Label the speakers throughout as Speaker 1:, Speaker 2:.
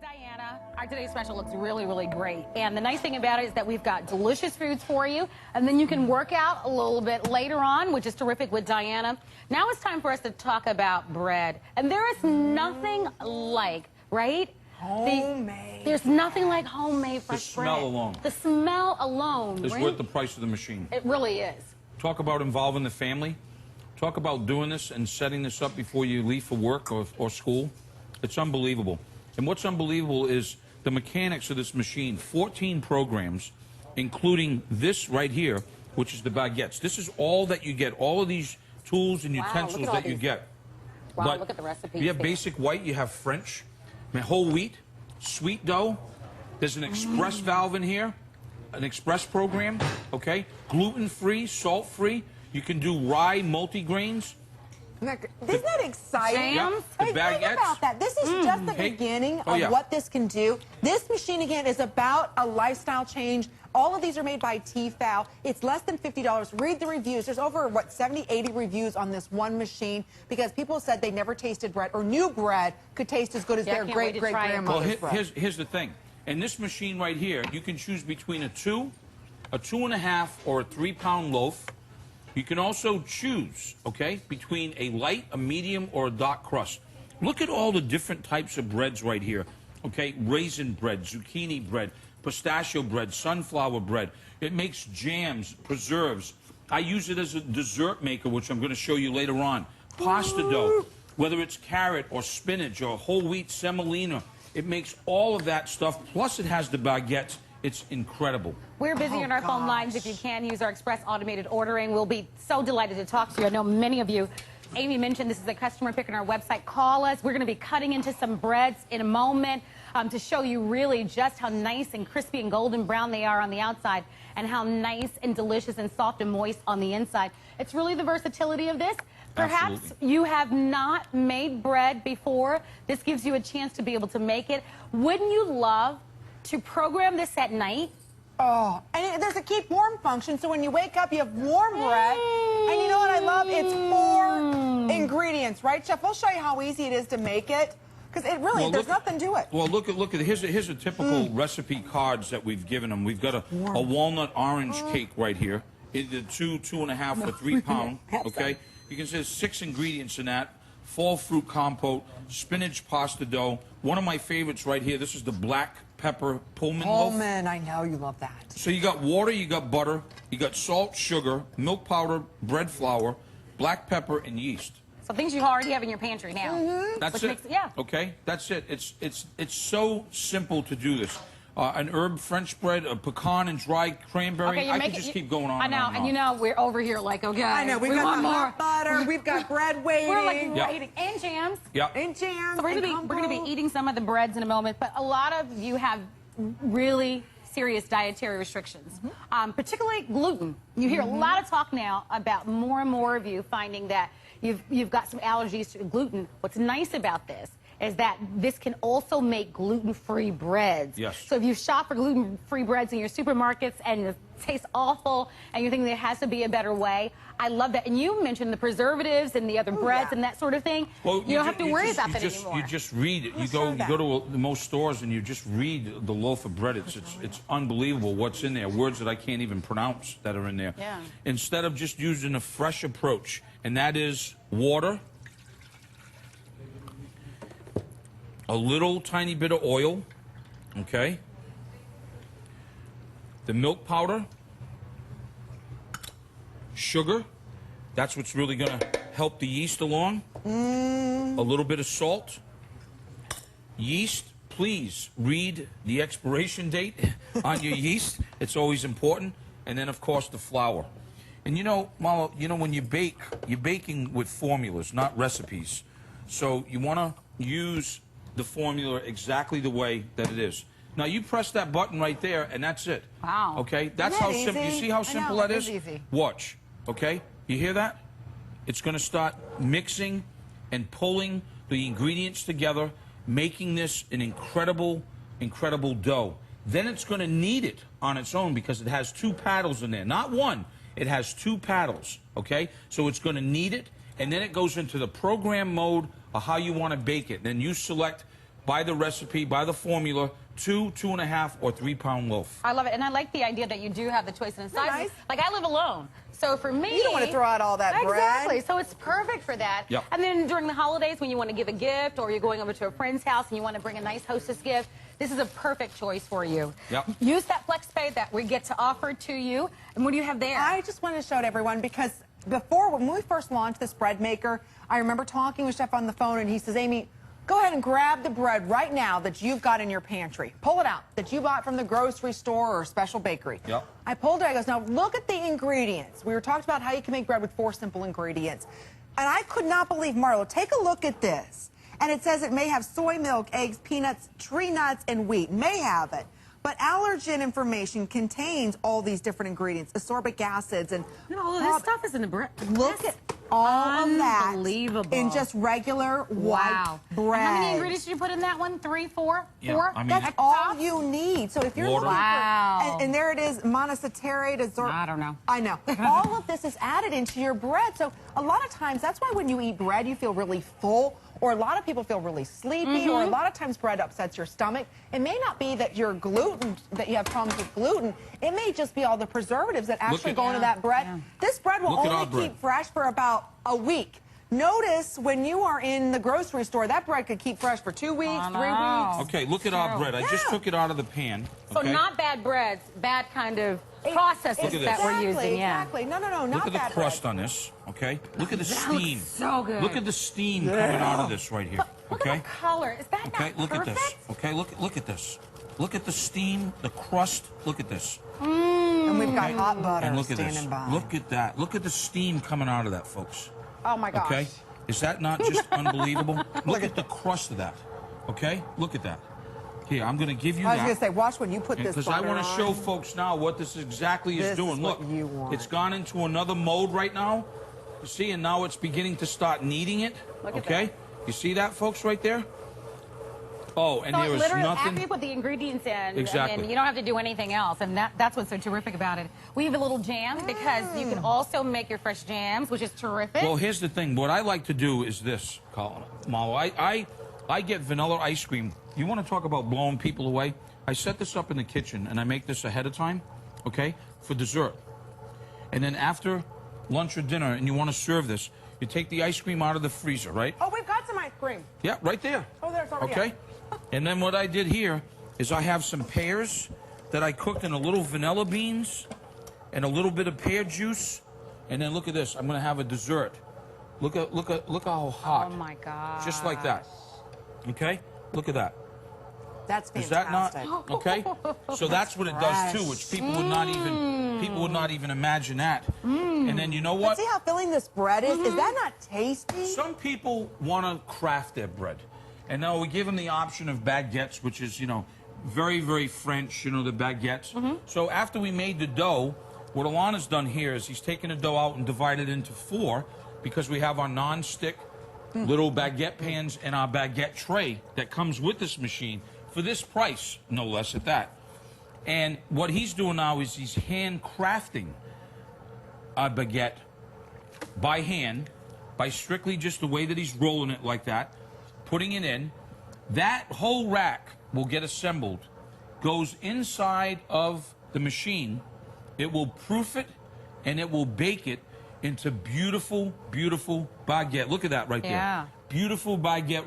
Speaker 1: Diana. Our today's special looks really, really great. And the nice thing about it is that we've got delicious foods for you. And then you can work out a little bit later on, which is terrific with Diana. Now it's time for us to talk about bread. And there is nothing like, right?
Speaker 2: Homemade.
Speaker 1: There's nothing like homemade fresh bread.
Speaker 3: The smell alone.
Speaker 1: The smell alone.
Speaker 3: Is
Speaker 1: right?
Speaker 3: worth the price of the machine.
Speaker 1: It really is.
Speaker 3: Talk about involving the family. Talk about doing this and setting this up before you leave for work or school. It's unbelievable. And what's unbelievable is the mechanics of this machine. 14 programs, including this right here, which is the baguettes. This is all that you get. All of these tools and utensils that you get.
Speaker 1: Wow,
Speaker 3: but
Speaker 1: look at the recipes.
Speaker 3: You have basic white, you have French, whole wheat, sweet dough. There's an express valve in here, an express program, okay? Gluten-free, salt-free. You can do rye multigrains.
Speaker 2: Isn't that exciting?
Speaker 1: Jams?
Speaker 2: Hey, think about that. This is just the beginning of what this can do. This machine, again, is about a lifestyle change. All of these are made by Tefal. It's less than $50. Read the reviews. There's over, 70, 80 reviews on this one machine because people said they never tasted bread or knew bread could taste as good as their great-great-grandmother's bread.
Speaker 3: Well, here's the thing. In this machine right here, you can choose between a 2, a 2.5, or a 3-pound loaf. You can also choose, okay, between a light, a medium, or a dark crust. Look at all the different types of breads right here, okay? Raisin bread, zucchini bread, pistachio bread, sunflower bread. It makes jams, preserves. I use it as a dessert maker, which I'm going to show you later on. Pasta dough, whether it's carrot or spinach or whole wheat semolina, it makes all of that stuff. Plus, it has the baguettes. It's incredible.
Speaker 1: We're busy on our phone lines. If you can use our express automated ordering, we'll be so delighted to talk to you. I know many of you. Amy mentioned this is a customer pick on our website. Call us. We're going to be cutting into some breads in a moment to show you really just how nice and crispy and golden brown they are on the outside and how nice and delicious and soft and moist on the inside. It's really the versatility of this. Perhaps you have not made bread before. This gives you a chance to be able to make it. Wouldn't you love to program this at night?
Speaker 2: Oh, and there's a keep warm function, so when you wake up, you have warm bread. And you know what I love? It's 4 ingredients, right, Chef? We'll show you how easy it is to make it, because it really, there's nothing to it.
Speaker 3: Well, look at here's a typical recipe cards that we've given them. We've got a walnut orange cake right here. It's a 2, 2.5, or 3 pound, okay? You can see there's 6 ingredients in that. Fall fruit compote, spinach pasta dough. One of my favorites right here, this is the black pepper Pullman loaf.
Speaker 2: Pullman, I know you love that.
Speaker 3: So you got water, you got butter, you got salt, sugar, milk powder, bread flour, black pepper, and yeast.
Speaker 1: So things you already have in your pantry now.
Speaker 3: That's it. Okay, that's it. It's so simple to do this. An herb French bread, a pecan and dried cranberry.
Speaker 1: Okay,
Speaker 3: I could just keep going on.
Speaker 1: I know, and you know we're over here like, okay.
Speaker 2: I know, we got more butter, we've got bread waiting.
Speaker 1: We're like waiting. And jams.
Speaker 3: Yeah.
Speaker 2: And jams.
Speaker 1: So we're gonna be eating some of the breads in a moment, but a lot of you have really serious dietary restrictions, particularly gluten. You hear a lot of talk now about more and more of you finding that you've got some allergies to gluten. What's nice about this is that this can also make gluten-free breads.
Speaker 3: Yes.
Speaker 1: So if you shop for gluten-free breads in your supermarkets and it tastes awful and you think there has to be a better way, I love that. And you mentioned the preservatives and the other breads and that sort of thing. Well, you don't have to worry about that anymore.
Speaker 3: You just read it. You go to most stores and you just read the loaf of bread. It's unbelievable what's in there. Words that I can't even pronounce that are in there.
Speaker 1: Yeah.
Speaker 3: Instead of just using a fresh approach, and that is water, a little tiny bit of oil, okay? The milk powder, sugar, that's what's really gonna help the yeast along. A little bit of salt. Yeast, please read the expiration date on your yeast. It's always important. And then, of course, the flour. And you know, Marlo, when you bake, you're baking with formulas, not recipes. So you wanna use the formula exactly the way that it is. Now you press that button right there, and that's it.
Speaker 1: Wow.
Speaker 3: Okay, that's how simple. You see how simple that is?
Speaker 2: Easy.
Speaker 3: Watch. Okay, you hear that? It's going to start mixing and pulling the ingredients together, making this an incredible, incredible dough. Then it's going to knead it on its own because it has 2 paddles in there, not one. It has 2 paddles. Okay, so it's going to knead it, and then it goes into the program mode of how you want to bake it. Then you select by the recipe, by the formula, 2, 2.5, or 3 pound loaf.
Speaker 1: I love it, and I like the idea that you do have the choice in sizes.
Speaker 2: Nice?
Speaker 1: Like I live alone, so for me,
Speaker 2: You don't want to throw out all that bread.
Speaker 1: Exactly. So it's perfect for that.
Speaker 3: Yep.
Speaker 1: And then during the holidays, when you want to give a gift, or you're going over to a friend's house and you want to bring a nice hostess gift, this is a perfect choice for you.
Speaker 3: Yep.
Speaker 1: Use that FlexPay that we get to offer to you. And what do you have there?
Speaker 2: I just wanted to show it everyone because before, when we first launched this bread maker, I remember talking with Chef on the phone, and he says, Amy, go ahead and grab the bread right now that you've got in your pantry. Pull it out, that you bought from the grocery store or a special bakery.
Speaker 3: Yep.
Speaker 2: I pulled it. I goes, now look at the ingredients. We were talking about how you can make bread with 4 simple ingredients. And I could not believe, Marlo, take a look at this. And it says it may have soy milk, eggs, peanuts, tree nuts, and wheat. May have it. But allergen information contains all these different ingredients, ascorbic acids, and
Speaker 1: all of this stuff is in the bread.
Speaker 2: look at all of that
Speaker 1: Unbelievable.
Speaker 2: in just regular white bread.
Speaker 1: And how many ingredients did you put in that one? 3, 4?
Speaker 3: Yeah,
Speaker 1: 4?
Speaker 3: I mean-
Speaker 2: That's
Speaker 1: At
Speaker 2: all
Speaker 1: top?
Speaker 2: you need. So if you're
Speaker 3: Water.
Speaker 2: looking
Speaker 1: Wow.
Speaker 2: for, and there it is, monosaccharide,
Speaker 1: I don't know.
Speaker 2: I know. All of this is added into your bread. So a lot of times, that's why when you eat bread, you feel really full, or a lot of people feel really sleepy, or a lot of times bread upsets your stomach. It may not be that you're gluten, that you have problems with gluten. It may just be all the preservatives that actually
Speaker 3: at-
Speaker 2: go into that bread.
Speaker 1: Yeah.
Speaker 2: This bread will
Speaker 3: Look at our
Speaker 2: only
Speaker 3: bread.
Speaker 2: keep fresh for about a week. Notice when you are in the grocery store, that bread could keep fresh for 2 weeks, 3
Speaker 1: know.
Speaker 2: weeks.
Speaker 3: Okay, look at our
Speaker 1: True.
Speaker 3: bread. I just
Speaker 2: Yeah.
Speaker 3: took it out of the pan.
Speaker 1: So
Speaker 3: Okay?
Speaker 1: not bad breads, bad kind of processes
Speaker 3: Look at
Speaker 1: that
Speaker 3: this.
Speaker 1: we're using. Yeah.
Speaker 2: Exactly. No, not
Speaker 3: Look at the
Speaker 2: bad
Speaker 3: crust
Speaker 2: bread.
Speaker 3: on this, okay? Look at the
Speaker 1: That
Speaker 3: steam.
Speaker 1: looks so good.
Speaker 3: Look at the steam coming out of this right here,
Speaker 1: Look
Speaker 3: okay?
Speaker 1: at the color. Is that
Speaker 3: Okay,
Speaker 1: not
Speaker 3: look
Speaker 1: perfect?
Speaker 3: at this. Okay, look at this. Look at the steam, the crust. Look at this.
Speaker 2: And we've got hot butter
Speaker 3: And look at
Speaker 2: standing
Speaker 3: this.
Speaker 2: by.
Speaker 3: Look at that. Look at the steam coming out of that, folks.
Speaker 2: Oh my gosh.
Speaker 3: Okay? Is that not just unbelievable? Look at the crust of that. Okay? Look at that. Here, I'm going to give you
Speaker 2: I was
Speaker 3: that.
Speaker 2: going to say, watch when you put this
Speaker 3: Because I
Speaker 2: butter
Speaker 3: want to
Speaker 2: on.
Speaker 3: show folks now what this exactly is
Speaker 2: This
Speaker 3: doing.
Speaker 2: is
Speaker 3: Look,
Speaker 2: what you want.
Speaker 3: it's gone into another mode right now. You see, and now it's beginning to start kneading it.
Speaker 1: Look at
Speaker 3: Okay? You see that, folks, right there? Oh, and
Speaker 1: So
Speaker 3: there is
Speaker 1: literally, after
Speaker 3: nothing.
Speaker 1: you put the ingredients in,
Speaker 3: Exactly.
Speaker 1: and you don't have to do anything else, and that's what's so terrific about it. We have a little jam because you can also make your fresh jams, which is terrific.
Speaker 3: Well, here's the thing. What I like to do is this, Marlo. I get vanilla ice cream. You want to talk about blowing people away? I set this up in the kitchen, and I make this ahead of time, okay, for dessert. And then after lunch or dinner, and you want to serve this, you take the ice cream out of the freezer, right?
Speaker 2: Oh, we've got some ice cream.
Speaker 3: Yeah, right there.
Speaker 2: Oh, there's already.
Speaker 3: Okay? And then what I did here is I have some pears that I cooked in a little vanilla beans and a little bit of pear juice. And then look at this. I'm going to have a dessert. Look how hot.
Speaker 1: Oh my God.
Speaker 3: Just like that. Okay? Look at that.
Speaker 2: That's
Speaker 3: Is that
Speaker 2: fantastic.
Speaker 3: not okay? So that's what it does too, which people would not even imagine that. And then you know
Speaker 2: But
Speaker 3: what?
Speaker 2: see how filling this bread is? Is that not tasty?
Speaker 3: Some people want to craft their bread. And now we give them the option of baguettes, which is, you know, very, very French, you know, the baguettes. So after we made the dough, what Alana's done here is he's taken the dough out and divided it into 4 because we have our non-stick little baguette pans and our baguette tray that comes with this machine for this price, no less at that. And what he's doing now is he's handcrafting a baguette by hand, by strictly just the way that he's rolling it like that, putting it in. That whole rack will get assembled, goes inside of the machine. It will proof it, and it will bake it into beautiful, beautiful baguette. Look at that right
Speaker 1: Yeah.
Speaker 3: there. Beautiful baguette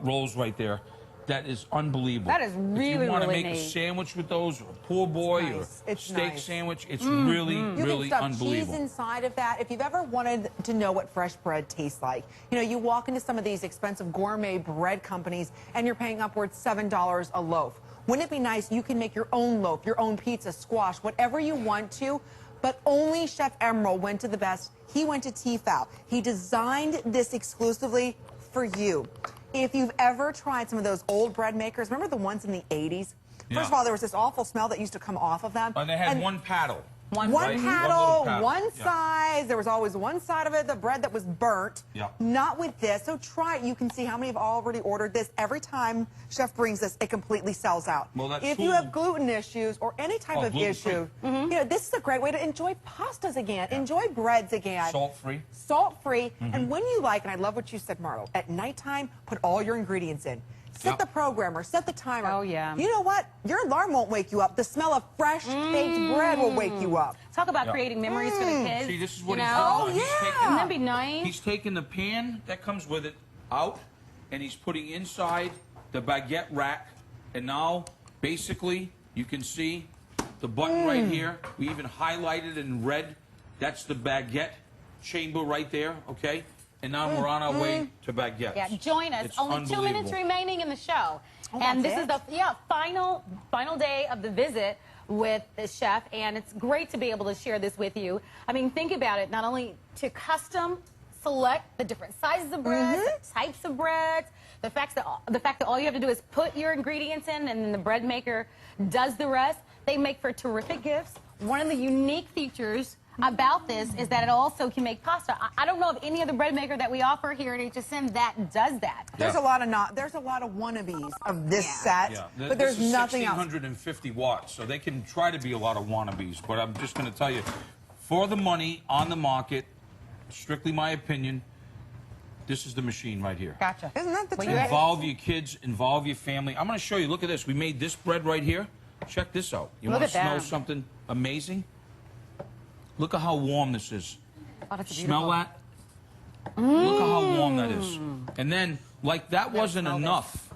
Speaker 3: rolls right there. That is unbelievable.
Speaker 1: That is
Speaker 3: If
Speaker 1: really,
Speaker 3: you want to
Speaker 1: really
Speaker 3: make a
Speaker 1: neat.
Speaker 3: sandwich with those, or a poor boy,
Speaker 2: It's
Speaker 3: or
Speaker 2: nice. It's
Speaker 3: steak
Speaker 2: nice.
Speaker 3: sandwich, it's really,
Speaker 2: You
Speaker 3: really
Speaker 2: can stuff
Speaker 3: unbelievable.
Speaker 2: cheese inside of that. If you've ever wanted to know what fresh bread tastes like, you know, you walk into some of these expensive gourmet bread companies and you're paying upwards $7 a loaf. Wouldn't it be nice? You can make your own loaf, your own pizza, squash, whatever you want to. But only Chef Emeril went to the best. He went to Tefal. He designed this exclusively for you. If you've ever tried some of those old bread makers, remember the ones in the 80s?
Speaker 3: Yeah.
Speaker 2: First of all, there was this awful smell that used to come off of them.
Speaker 3: And they had one paddle.
Speaker 2: One
Speaker 3: right?
Speaker 2: paddle,
Speaker 3: little
Speaker 2: one
Speaker 3: Yeah.
Speaker 2: size. There was always one side of it, the bread that was burnt.
Speaker 3: Yeah.
Speaker 2: Not with this. So try it. You can see how many have already ordered this. Every time Chef brings this, it completely sells out.
Speaker 3: Well, that
Speaker 2: if you
Speaker 3: tool-
Speaker 2: have gluten issues or any type of
Speaker 3: gluten-free.
Speaker 2: issue, you know, this is a great way to enjoy pastas again, enjoy breads again.
Speaker 3: Salt-free.
Speaker 2: Salt-free. And when you like, and I love what you said, Marlo, at nighttime, put all your ingredients in. set the programmer, set the timer.
Speaker 1: Oh, yeah.
Speaker 2: You know what? Your alarm won't wake you up. The smell of fresh baked bread will wake you up.
Speaker 1: Talk about creating memories for the kids.
Speaker 3: See, this is what
Speaker 1: you
Speaker 3: he's
Speaker 1: know?
Speaker 3: done.
Speaker 1: Wouldn't that be nice?
Speaker 3: He's taking the pan that comes with it out, and he's putting inside the baguette rack. And now, basically, you can see the button right here. We even highlighted in red. That's the baguette chamber right there, okay? And now we're on our way to baguettes.
Speaker 1: Yeah, join us.
Speaker 3: It's
Speaker 1: Only 2 minutes remaining in the show. And this is the final day of the visit with the chef, and it's great to be able to share this with you. I mean, think about it, not only to custom select the different sizes of breads, the types of breads, the fact that all you have to do is put your ingredients in and then the bread maker does the rest. They make for terrific gifts. One of the unique features about this is that it also can make pasta. I don't know of any other bread maker that we offer here at HSN that does that.
Speaker 2: There's a lot of wannabes of this set, but there's nothing else.
Speaker 3: 1650 watts, so they can try to be a lot of wannabes. But I'm just going to tell you, for the money on the market, strictly my opinion, this is the machine right here.
Speaker 1: Gotcha.
Speaker 2: Isn't that the truth?
Speaker 3: Involve your kids, involve your family. I'm going to show you. Look at this. We made this bread right here. Check this out. You want to smell something amazing? Look at how warm this is.
Speaker 1: Oh, that's
Speaker 3: Smell that? Look at how warm that is. And then, like, that wasn't enough.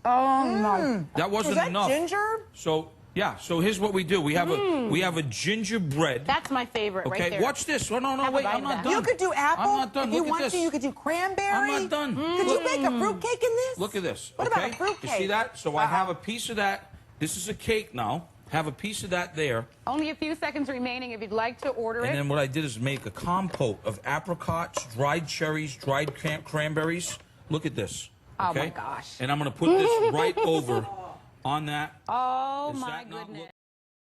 Speaker 1: Oh, no.
Speaker 3: That wasn't enough.
Speaker 2: Ginger?
Speaker 3: So, yeah. So here's what we do. We have a gingerbread.
Speaker 1: That's my favorite right there.
Speaker 3: Okay, watch this. Oh, no, wait. I'm not done.
Speaker 2: You could do apple.
Speaker 3: I'm not done.
Speaker 2: If you
Speaker 3: Look at
Speaker 2: want
Speaker 3: this.
Speaker 2: to, you could do cranberry.
Speaker 3: I'm not done.
Speaker 2: Could you make a fruitcake in this?
Speaker 3: Look at this.
Speaker 2: What about a fruitcake?
Speaker 3: You see that? So I have a piece of that. This is a cake now. Have a piece of that there.
Speaker 1: Only a few seconds remaining if you'd like to order it.
Speaker 3: And then what I did is make a compote of apricots, dried cherries, dried cranberries. Look at this. Okay?
Speaker 1: Oh, my gosh.
Speaker 3: And I'm going to put this right over on that.
Speaker 1: Oh, my goodness.